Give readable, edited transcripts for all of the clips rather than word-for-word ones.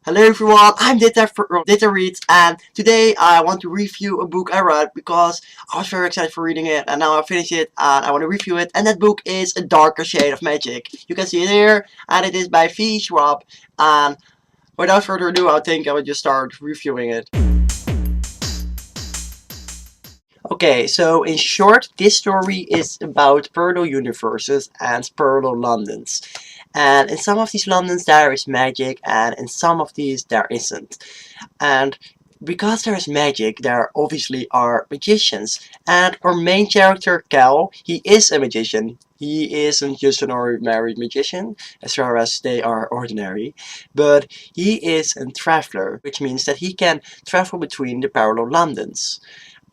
Hello everyone, I'm Ditta from Ditta Reads, and today I want to review a book I read because I was very excited for reading it, and now I finished it and I want to review it. And that book is A Darker Shade of Magic. You can see it here, and it is by V. Schwab. And without further ado, I think I will just start reviewing it. Okay, so in short, this story is about parallel universes and parallel Londons. And in some of these Londons there is magic, and in some of these there isn't. And because there is magic, there obviously are magicians. And our main character, Cal, he is a magician. He isn't just an ordinary magician, as far as they are ordinary, but he is a traveler, which means that he can travel between the parallel Londons.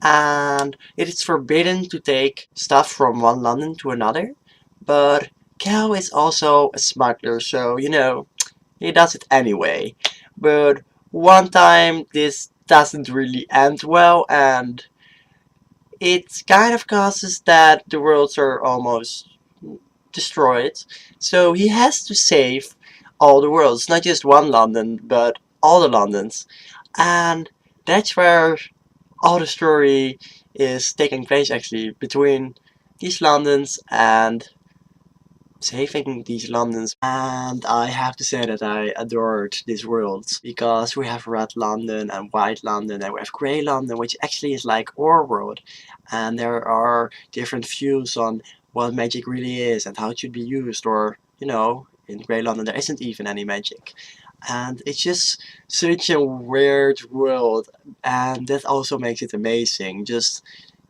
And it is forbidden to take stuff from one London to another, but Cal is also a smuggler, so he does it anyway. But one time this doesn't really end well, and it kind of causes that the worlds are almost destroyed. So he has to save all the worlds, not just one London, but all the Londons. And that's where all the story is taking place actually, between these Londons and saving these Londons. And I have to say that I adored these worlds, because we have red London and white London, and we have grey London, which actually is like our world, and there are different views on what magic really is and how it should be used. Or in grey London there isn't even any magic, and it's just such a weird world, and that also makes it amazing, just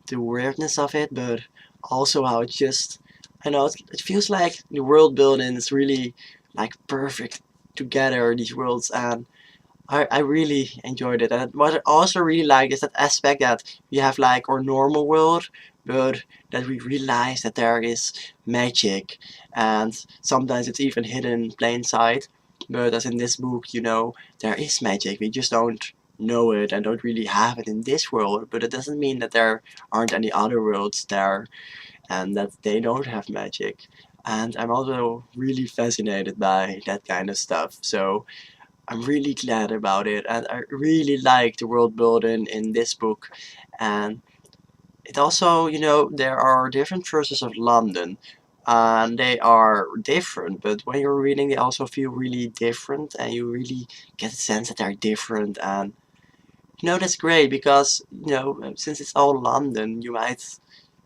the weirdness of it, but also how it just, I know, it feels like the world building is really like perfect together, these worlds. And I really enjoyed it. And what I also really like is that aspect that we have like our normal world, but that we realize that there is magic, and sometimes it's even hidden in plain sight. But as in this book, there is magic. We just don't know it and don't really have it in this world. But it doesn't mean that there aren't any other worlds there and that they don't have magic. And I'm also really fascinated by that kind of stuff. So I'm really glad about it, and I really like the world building in this book. And it also, there are different versions of London, and they are different, but when you're reading they also feel really different, and you really get the sense that they're different. And that's great, because since it's all London, you might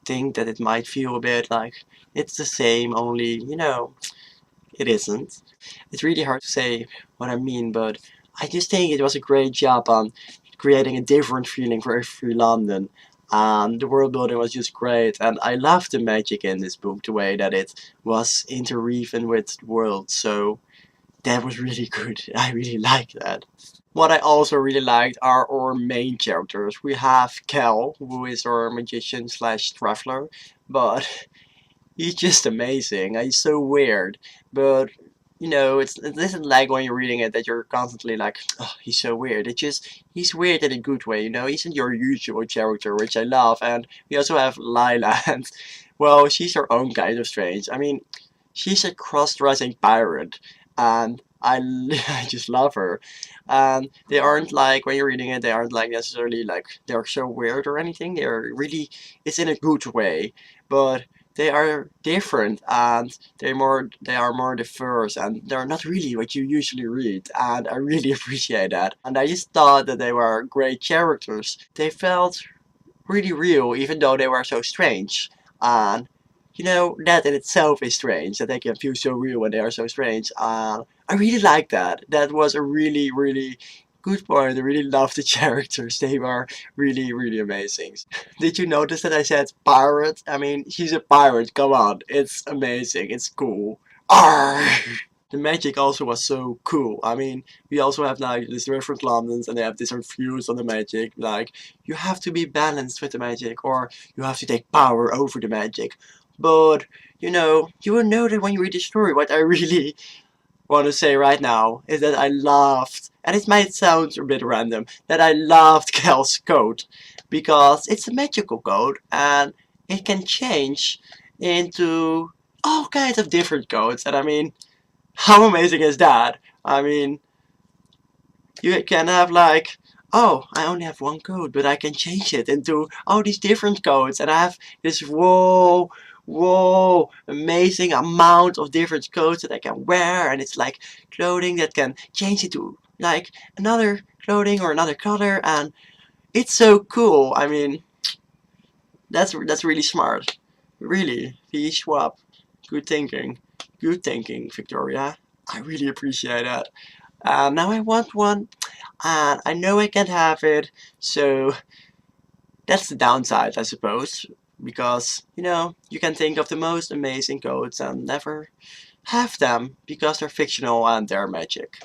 think that it might feel a bit like it's the same, only it isn't. It's really hard to say what I mean, but I just think it was a great job on creating a different feeling for every London. The world building was just great, and I loved the magic in this book, the way that it was interweaving with the world. So that was really good. I really liked that. What I also really liked are our main characters. We have Kel, who is our magician slash traveler, but he's just amazing. He's so weird, but it isn't like when you're reading it that you're constantly like, oh, he's so weird. It's just, he's weird in a good way, He isn't your usual character, which I love. And we also have Lila, and well, she's her own kind of strange. I mean, she's a cross-dressing pirate, and I just love her. And they aren't like, when you're reading it, they aren't like necessarily like they're so weird or anything. They're really, it's in a good way, but they are different, and they are more diverse, and they're not really what you usually read, and I really appreciate that. And I just thought that they were great characters. They felt really real, even though they were so strange. And that in itself is strange, that they can feel so real when they are so strange. I really like that. That was a really, really good point. I really loved the characters. They were really, really amazing. Did you notice that I said pirate? I mean, she's a pirate, come on. It's amazing, it's cool. Arr! The magic also was so cool. I mean, we also have like these different Londons, and they have different views on the magic. Like, you have to be balanced with the magic, or you have to take power over the magic. But, you will know that when you read the story. What I really want to say right now is that I loved, and it might sound a bit random, that I loved Cal's coat, because it's a magical coat, and it can change into all kinds of different coats. And I mean, how amazing is that? I mean, You can have like, oh, I only have one code, but I can change it into all these different codes, and I have this whoa, amazing amount of different codes that I can wear, and it's like clothing that can change into like another clothing or another color, and it's so cool. I mean, that's really smart. Really, V Schwab. Good thinking. Good thinking, Victoria. I really appreciate that. Now I want one, and I know I can't have it, so that's the downside, I suppose. Because, you know, you can think of the most amazing codes and never have them because they're fictional and they're magic.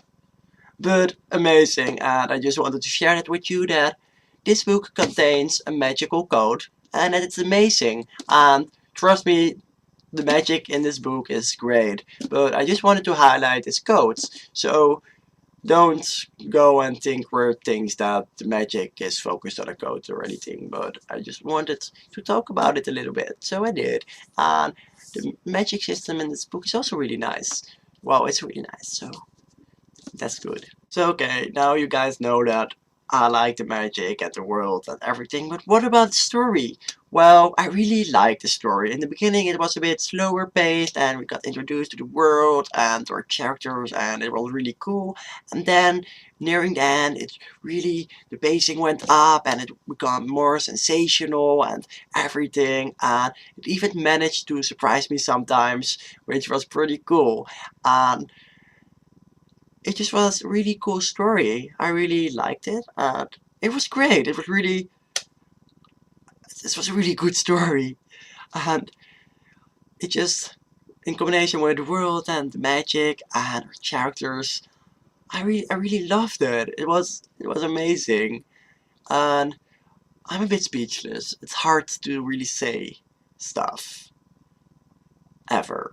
But amazing, and I just wanted to share that with you that this book contains a magical code and that it's amazing. And trust me, the magic in this book is great. But I just wanted to highlight its codes. So don't go and think weird things that the magic is focused on a code or anything, but I just wanted to talk about it a little bit, so I did. And the magic system in this book is also really nice. Well, it's really nice, so that's good. So okay, now you guys know that I like the magic and the world and everything, but what about the story? Well, I really liked the story. In the beginning it was a bit slower paced and we got introduced to the world and our characters and it was really cool. And then nearing the end it really, the pacing went up and it became more sensational and everything, and it even managed to surprise me sometimes, which was pretty cool. And it just was a really cool story. I really liked it, and it was great. This was a really good story, and it just, in combination with the world and the magic and our characters, I really loved it. It was amazing, and I'm a bit speechless. It's hard to really say stuff ever.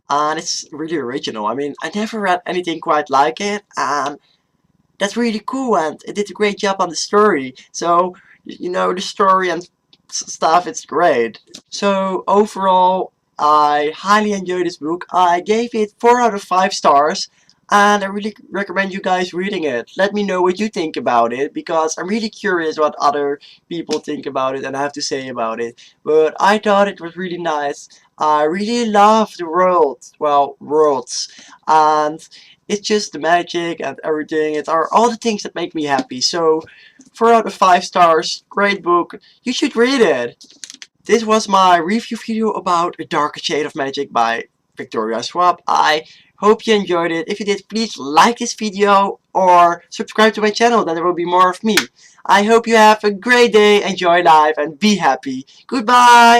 And it's really original. I mean, I never read anything quite like it, and that's really cool, and it did a great job on the story. So, you know, the story and stuff, it's great. So, overall, I highly enjoyed this book. I gave it 4 out of 5 stars, and I really recommend you guys reading it. Let me know what you think about it, because I'm really curious what other people think about it and have to say about it. But I thought it was really nice. I really love the world, well, worlds, and it's just the magic and everything. It are all the things that make me happy. So, 4 out of 5 stars, great book. You should read it. This was my review video about A Darker Shade of Magic by Victoria Schwab. I hope you enjoyed it. If you did, please like this video or subscribe to my channel, then there will be more of me. I hope you have a great day, enjoy life, and be happy. Goodbye!